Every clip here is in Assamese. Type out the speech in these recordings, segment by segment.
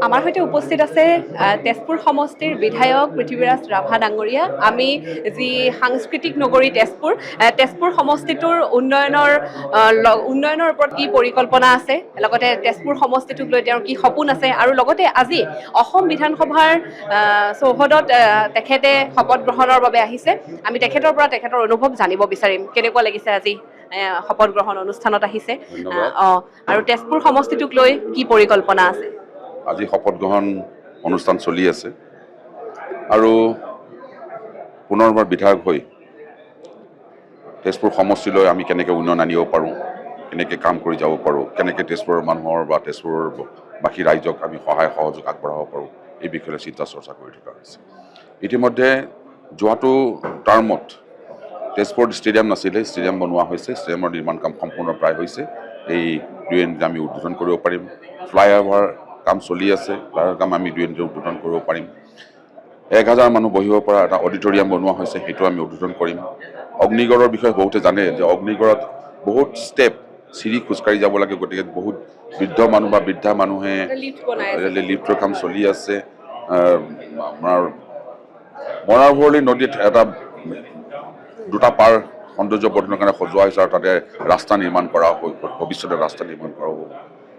আমাৰ সৈতে উপস্থিত আছে তেজপুৰ সমষ্টিৰ বিধায়ক পৃথ্বীৰাজ ৰাভা ডাঙৰীয়া। আমি যি সাংস্কৃতিক নগৰী তেজপুৰ সমষ্টিটোৰ উন্নয়নৰ ওপৰত কি পৰিকল্পনা আছে, লগতে তেজপুৰ সমষ্টিটোক লৈ তেওঁৰ কি সপোন আছে, আৰু লগতে আজি অসম বিধানসভাৰ চৌহদত তেখেতে শপত গ্ৰহণৰ বাবে আহিছে। আমি তেখেতৰ পৰা তেখেতৰ অনুভৱ জানিব বিচাৰিম। কেনেকুৱা লাগিছে আজি শপত গ্ৰহণ অনুষ্ঠানত আহিছে? আৰু তেজপুৰ সমষ্টিটোক লৈ কি পৰিকল্পনা আছে? আজি শপত গ্ৰহণ অনুষ্ঠান চলি আছে আৰু পুনৰবাৰ বিধায়ক হৈ তেজপুৰ সমষ্টিলৈ আমি কেনেকৈ উন্নয়ন আনিব পাৰোঁ, কেনেকৈ কাম কৰি যাব পাৰোঁ, কেনেকৈ তেজপুৰৰ মানুহৰ বা তেজপুৰৰ বাকী ৰাইজক আমি সহায় সহযোগ আগবঢ়াব পাৰোঁ, এই বিষয়ে চিন্তা চৰ্চা কৰি থকা হৈছে। ইতিমধ্যে যোৱাটো টাৰ্মত তেজপুৰত ষ্টেডিয়াম নাছিলে, ষ্টেডিয়াম বনোৱা হৈছে। ষ্টেডিয়ামৰ নিৰ্মাণ কাম সম্পূৰ্ণ প্ৰায় হৈছে। এই 2 এদিনতে আমি উদ্বোধন কৰিব পাৰিম। ফ্লাইঅভাৰ কাম চলি আছে, ফ্লাইঅভাৰ কাম আমি 2 এদিনতে উদ্বোধন কৰিব পাৰিম। 1000 মানুহ বহিব পৰা এটা অডিটৰিয়াম বনোৱা হৈছে, সেইটো আমি উদ্বোধন কৰিম। অগ্নিগড়ৰ বিষয়ে বহুতে জানে যে অগ্নিগড়ত বহুত ষ্টেপ চিৰি খোজকাঢ়ি যাব লাগে, গতিকে বহুত বৃদ্ধ মানুহ বা বৃদ্ধা মানুহে লিফ্টৰ কাম চলি আছে। আপোনাৰ মৰাৰভৰলী নদীত দুটা পাৰ সৌন্দৰ্য বৰ্ধনৰ কাৰণে সজোৱা হৈছে আৰু তাতে ৰাস্তা নিৰ্মাণ কৰা হ'ব, ভৱিষ্যতে ৰাস্তা নিৰ্মাণ কৰা হ'ব।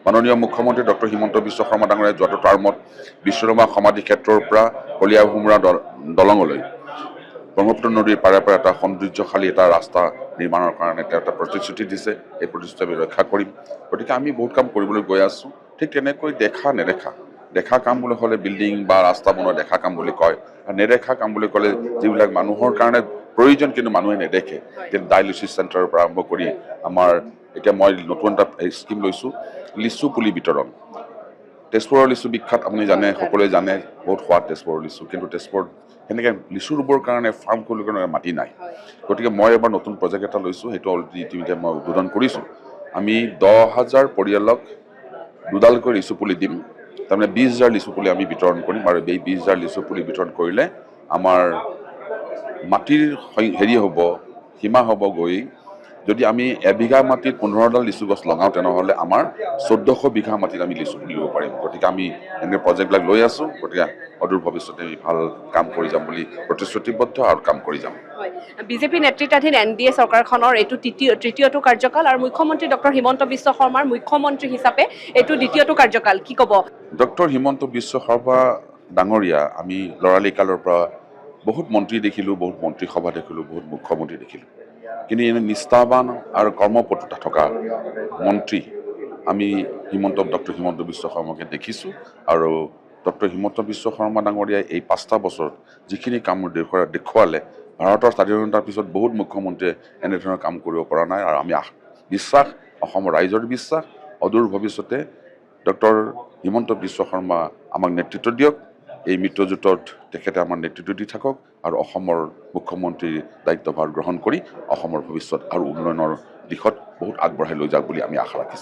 মাননীয় মুখ্যমন্ত্ৰী ডক্টৰ হিমন্ত বিশ্ব শৰ্মা ডাঙৰীয়াই যোৱাটো টাৰ্মত বিশ্বকৰ্মা সমাধি ক্ষেত্ৰৰ পৰা কলিয়াভোমোৰা দলঙলৈ ব্ৰহ্মপুত্ৰ নদীৰ পাৰে পাৰে এটা সৌন্দৰ্যশালী এটা ৰাস্তা নিৰ্মাণৰ কাৰণে তেওঁ এটা প্ৰতিশ্ৰুতি দিছে। এই প্ৰতিশ্ৰুতি আমি ৰক্ষা কৰিম। গতিকে আমি বহুত কাম কৰিবলৈ গৈ আছোঁ। ঠিক তেনেকৈ দেখা কাম বুলি হ'লে বিল্ডিং বা ৰাস্তা বনোৱা দেখা কাম বুলি কয়, আৰু নেদেখা কাম বুলি ক'লে যিবিলাক মানুহৰ কাৰণে প্ৰয়োজন কিন্তু মানুহে নেদেখে, যেনে ডায়েলিচিছ চেণ্টাৰৰ পৰা আৰম্ভ কৰি আমাৰ এতিয়া মই নতুন এটা স্কিম লৈছোঁ, লিচু পুলি বিতৰণ। তেজপুৰৰ লিচু বিখ্যাত, আপুনি জানে, সকলোৱে জানে, বহুত সোৱাদ তেজপুৰৰ লিচু। কিন্তু তেজপুৰত সেনেকৈ লিচু ৰুবৰ কাৰণে ফাৰ্ম খুলিবৰ কাৰণে মাটি নাই। গতিকে মই এবাৰ নতুন প্ৰজেক্ট এটা লৈছোঁ, সেইটো অলৰেডি ইতিমধ্যে মই উদ্বোধন কৰিছোঁ। আমি 10,000 পৰিয়ালক 2ডালকৈ লিচু পুলি দিম। তাৰমানে 20,000 লিচু পুলি আমি বিতৰণ কৰিম, আৰু এই 20,000 লিচু পুলি বিতৰণ কৰিলে আমাৰ মাটিৰ সীমা হ'ব গৈ, যদি আমি এবিঘা মাটিত 15ডাল লিচু গছ লগাওঁ, তেনেহ'লে আমাৰ 1400 বিঘা মাটিত আমি লিচু পুলি ৰুব পাৰিম। গতিকে আমি এনে প্ৰজেক্টবিলাক লৈ আছোঁ। গতিকে অদূৰ ভৱিষ্যতে আমি ভাল কাম কৰি যাম বুলি প্ৰতিশ্ৰুতিবদ্ধ আৰু কাম কৰি যাম। বিজেপি নেতৃত্বাধীন NDA চৰকাৰখনৰ এইটো তৃতীয়টো কাৰ্যকাল, আৰু মুখ্যমন্ত্ৰী ডক্টৰ হিমন্ত বিশ্ব শৰ্মাৰ মুখ্যমন্ত্ৰী হিচাপে এইটো দ্বিতীয়টো কাৰ্যকাল। কি ক'ব? ডক্টৰ হিমন্ত বিশ্ব শৰ্মা ডাঙৰীয়া আমি ল'ৰালি কালৰ পৰা বহুত মন্ত্ৰী দেখিলোঁ, বহুত মন্ত্ৰীসভা দেখিলোঁ, বহুত মুখ্যমন্ত্ৰী দেখিলোঁ, কিন্তু এনে নিষ্ঠাবান আৰু কৰ্মপটুতা থকা মন্ত্ৰী আমি ডক্টৰ হিমন্ত বিশ্ব শৰ্মাকে দেখিছোঁ। আৰু ডক্টৰ হিমন্ত বিশ্ব শৰ্মা ডাঙৰীয়াই এই 5টা বছৰত যিখিনি কাম দেখুৱালে, ভাৰতৰ স্বাধীনতাৰ পিছত বহুত মুখ্যমন্ত্ৰীয়ে এনেধৰণৰ কাম কৰিব পৰা নাই। আৰু আমি বিশ্বাস, অসমৰ ৰাইজৰ বিশ্বাস, অদূৰ ভৱিষ্যতে ডক্টৰ হিমন্ত বিশ্ব শৰ্মা আমাক নেতৃত্ব দিয়ক। এই মিত্ৰজোঁটত তেখেতে আমাৰ নেতৃত্ব দি থাকক, আৰু অসমৰ মুখ্যমন্ত্ৰীৰ দায়িত্বভাৰ গ্ৰহণ কৰি অসমৰ ভৱিষ্যত আৰু উন্নয়নৰ দিশত বহুত আগবঢ়াই লৈ যাওক বুলি আমি আশা ৰাখিছোঁ।